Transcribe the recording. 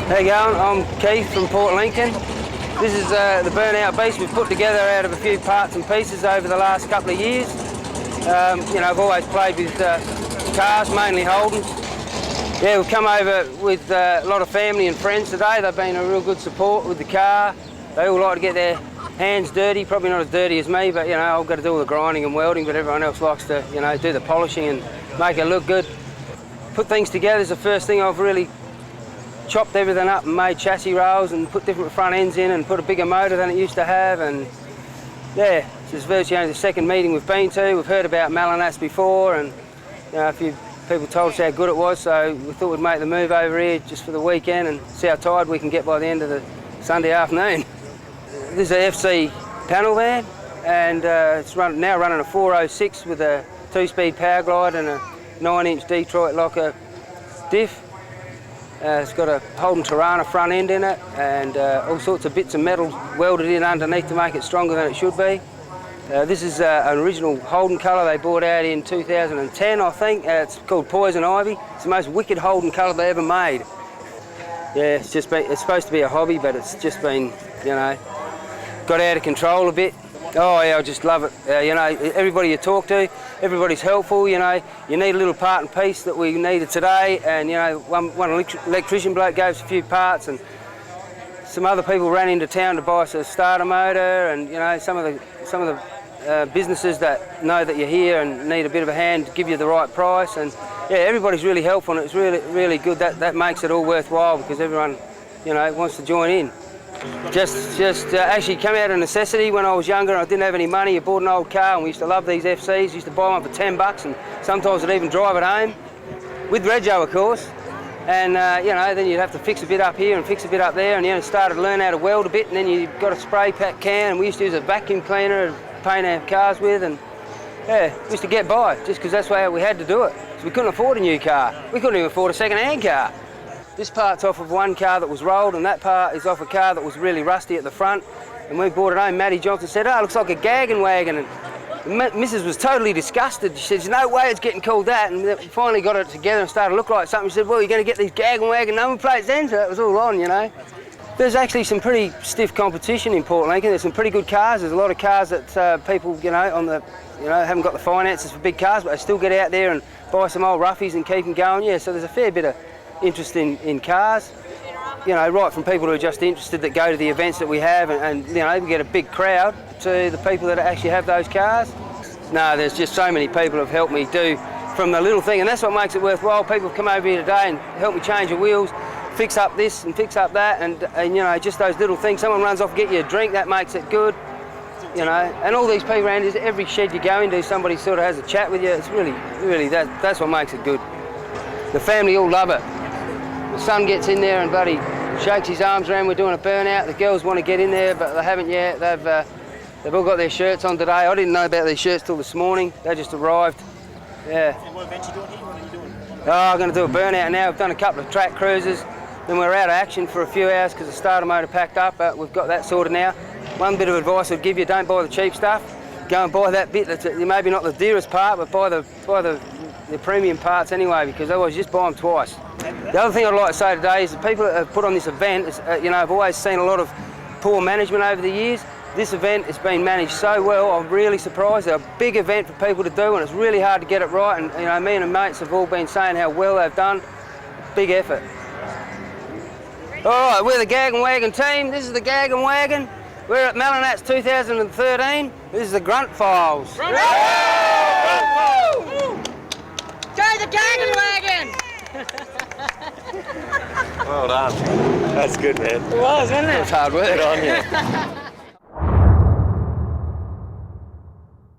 How you going? I'm Keith from Port Lincoln. This is the burnout beast we've put together out of a few parts and pieces over the last couple of years. You know, I've always played with cars, mainly Holdens. Yeah, we've come over with a lot of family and friends today. They've been a real good support with the car. They all like to get their hands dirty, probably not as dirty as me, but you know, I've got to do all the grinding and welding, but everyone else likes to, you know, do the polishing and make it look good. Put things together is the first thing. I've really chopped everything up and made chassis rails and put different front ends in and put a bigger motor than it used to have, and yeah, this is virtually only the second meeting we've been to. We've heard about MallaNats before, and you know, a few people told us how good it was, so we thought we'd make the move over here just for the weekend and see how tired we can get by the end of the Sunday afternoon. This is an FC panel van, and it's now running a 406 with a 2-speed power glide and a 9-inch Detroit locker diff. It's got a Holden Tirana front end in it, and all sorts of bits of metal welded in underneath to make it stronger than it should be. This is an original Holden colour they brought out in 2010, I think. It's called Poison Ivy. It's the most wicked Holden colour they ever made. Yeah, it's supposed to be a hobby, but it's just been, you know, got out of control a bit. Oh yeah, I just love it. You know, everybody you talk to, everybody's helpful. You know, you need a little part and piece that we needed today, and you know, one electrician bloke gave us a few parts, and some other people ran into town to buy us a starter motor, and you know, some of the businesses that know that you're here and need a bit of a hand give you the right price, and yeah, everybody's really helpful, and it's really good. That makes it all worthwhile because everyone, you know, wants to join in. Just actually came out of necessity. When I was younger and I didn't have any money, I bought an old car, and we used to love these FCs. Used to buy one for $10, and sometimes I'd even drive it home with Rego, of course. And you know, then you'd have to fix a bit up here and fix a bit up there, and you know, started to learn how to weld a bit, and then you got a spray pack can, and we used to use a vacuum cleaner to paint our cars with, and yeah, we used to get by just because that's the way we had to do it. So we couldn't afford a new car. We couldn't even afford a second-hand car. This part's off of one car that was rolled, and that part is off a car that was really rusty at the front. And when we brought it home, Matty Johnson said, "Oh, it looks like a GAGGN wagon." And Mrs. was totally disgusted. She said, "There's no way it's getting called that." And we finally got it together and started to look like something. She said, "Well, you're going to get these GAGGN wagon number plates then?" So that was all on, you know. There's actually some pretty stiff competition in Port Lincoln. There's some pretty good cars. There's a lot of cars that people, you know, haven't got the finances for big cars, but they still get out there and buy some old roughies and keep them going. Yeah, so there's a fair bit of interest in cars, you know, right from people who are just interested that go to the events that we have, and you know, we get a big crowd, to the people that actually have those cars. No, there's just so many people have helped me do from the little thing, and that's what makes it worthwhile. People have come over here today and helped me change the wheels, fix up this and fix up that, and you know, just those little things. Someone runs off and get you a drink, that makes it good, you know. And all these people around, every shed you go into, somebody sort of has a chat with you. It's really that's what makes it good. The family all love it. The son gets in there and bloody shakes his arms around. We're doing a burnout. The girls want to get in there, but they haven't yet. They've all got their shirts on today. I didn't know about these shirts till this morning. They just arrived. Yeah. And what event you doing here? What are you doing? Oh, I'm going to do a burnout now. We've done a couple of track cruises. Then we're out of action for a few hours because the starter motor packed up, but we've got that sorted now. One bit of advice I'd give you: don't buy the cheap stuff. Go and buy that bit that's maybe not the dearest part, but buy the premium parts anyway, because otherwise you just buy them twice. The other thing I'd like to say today is the people that have put on this event, you know, I've always seen a lot of poor management over the years. This event has been managed so well. I'm really surprised. It's a big event for people to do, and it's really hard to get it right. And you know, me and the mates have all been saying how well they've done. Big effort. All right, we're the GAGGN Wagon team. This is the GAGGN Wagon. We're at MallaNats 2013. This is the Grunt Files. Go the GAGGN Wagon! Well done. That's good, man. It was, wasn't it? It's hard work. Good on you.